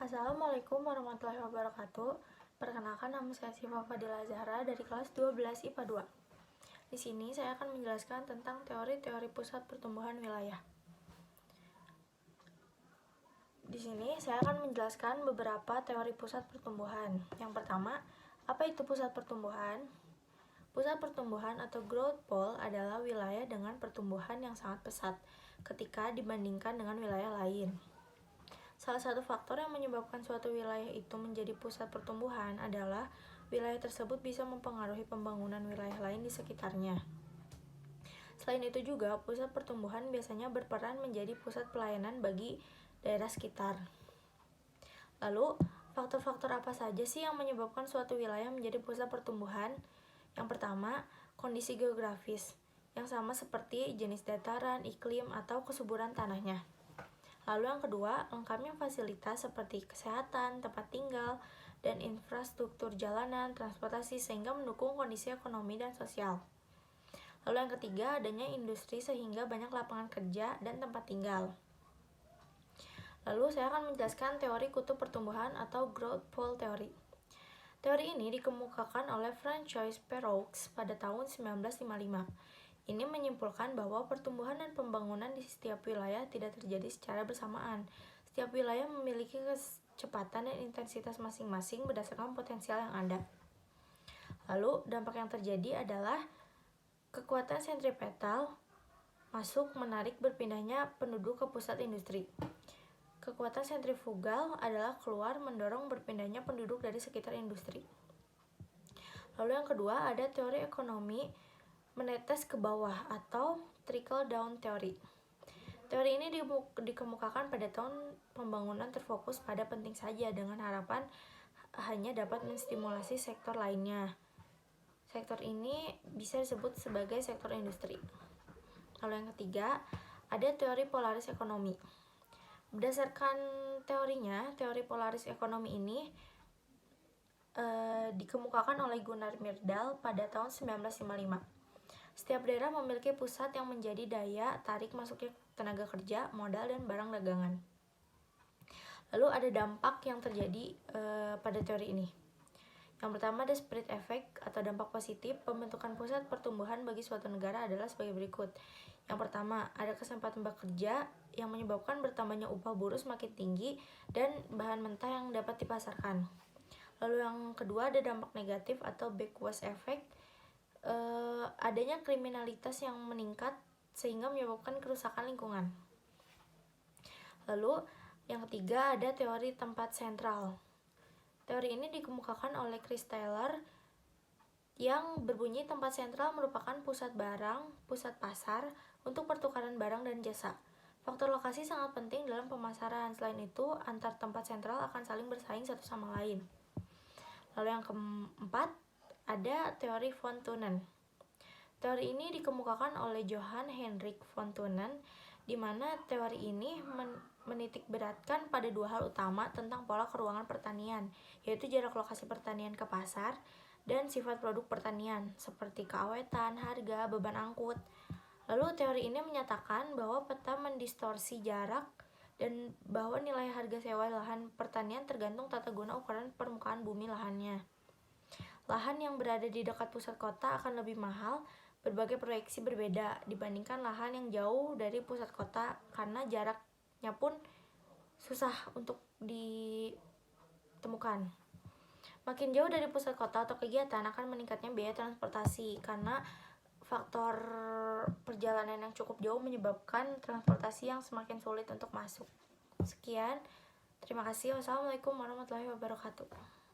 Assalamualaikum warahmatullahi wabarakatuh. Perkenalkan, nama saya Syifa Fadila Zahra dari kelas 12 IPA 2. Di sini saya akan menjelaskan tentang teori-teori pusat pertumbuhan wilayah. Di sini saya akan menjelaskan beberapa teori pusat pertumbuhan. Yang pertama, apa itu pusat pertumbuhan? Pusat pertumbuhan atau growth pole adalah wilayah dengan pertumbuhan yang sangat pesat ketika dibandingkan dengan wilayah lain. Salah satu faktor yang menyebabkan suatu wilayah itu menjadi pusat pertumbuhan adalah wilayah tersebut bisa mempengaruhi pembangunan wilayah lain di sekitarnya. Selain itu juga, pusat pertumbuhan biasanya berperan menjadi pusat pelayanan bagi daerah sekitar. Lalu, faktor-faktor apa saja sih yang menyebabkan suatu wilayah menjadi pusat pertumbuhan? Yang pertama, kondisi geografis, yang sama seperti jenis dataran, iklim, atau kesuburan tanahnya. Lalu yang kedua, lengkapnya fasilitas seperti kesehatan, tempat tinggal, dan infrastruktur jalanan, transportasi sehingga mendukung kondisi ekonomi dan sosial. Lalu yang ketiga, adanya industri sehingga banyak lapangan kerja dan tempat tinggal. Lalu saya akan menjelaskan teori kutub pertumbuhan atau growth pole theory. Teori ini dikemukakan oleh Francois Perroux pada tahun 1955. Ini menyimpulkan bahwa pertumbuhan dan pembangunan di setiap wilayah tidak terjadi secara bersamaan. Setiap wilayah memiliki kecepatan dan intensitas masing-masing berdasarkan potensial yang ada. Lalu, dampak yang terjadi adalah kekuatan sentripetal masuk menarik berpindahnya penduduk ke pusat industri. Kekuatan sentrifugal adalah keluar mendorong berpindahnya penduduk dari sekitar industri. Lalu yang kedua, ada teori ekonomi menetes ke bawah atau trickle down theory. Teori ini dikemukakan pada tahun pembangunan terfokus pada penting saja dengan harapan hanya dapat menstimulasi sektor lainnya. Sektor ini bisa disebut sebagai sektor industri. Lalu yang ketiga, ada teori polaris ekonomi. Berdasarkan teorinya, teori polaris ekonomi ini dikemukakan oleh Gunnar Myrdal pada tahun 1955. Setiap daerah memiliki pusat yang menjadi daya tarik masuknya tenaga kerja, modal, dan barang dagangan. Lalu ada dampak yang terjadi pada teori ini. Yang pertama ada spread effect atau dampak positif. Pembentukan pusat pertumbuhan bagi suatu negara adalah sebagai berikut. Yang pertama, ada kesempatan bekerja yang menyebabkan bertambahnya upah buruh semakin tinggi dan bahan mentah yang dapat dipasarkan. Lalu yang kedua ada dampak negatif atau backwash effect. Adanya kriminalitas yang meningkat sehingga menyebabkan kerusakan lingkungan. Lalu yang ketiga ada teori tempat sentral. Teori ini dikemukakan oleh Chris Taylor yang berbunyi tempat sentral merupakan pusat barang, pusat pasar untuk pertukaran barang dan jasa. Faktor lokasi sangat penting dalam pemasaran. Selain itu, antar tempat sentral akan saling bersaing satu sama lain. Lalu yang keempat ada teori von Thunen. Teori ini dikemukakan oleh Johann Heinrich von Thunen, di mana teori ini menitikberatkan pada dua hal utama tentang pola keruangan pertanian, yaitu jarak lokasi pertanian ke pasar dan sifat produk pertanian, seperti keawetan, harga, beban angkut. Lalu teori ini menyatakan bahwa peta mendistorsi jarak dan bahwa nilai harga sewa lahan pertanian tergantung tata guna ukuran permukaan bumi lahannya. Lahan yang berada di dekat pusat kota akan lebih mahal, berbagai proyeksi berbeda dibandingkan lahan yang jauh dari pusat kota karena jaraknya pun susah untuk ditemukan. Makin jauh dari pusat kota atau kegiatan akan meningkatnya biaya transportasi karena faktor perjalanan yang cukup jauh menyebabkan transportasi yang semakin sulit untuk masuk. Sekian, terima kasih. Wassalamualaikum warahmatullahi wabarakatuh.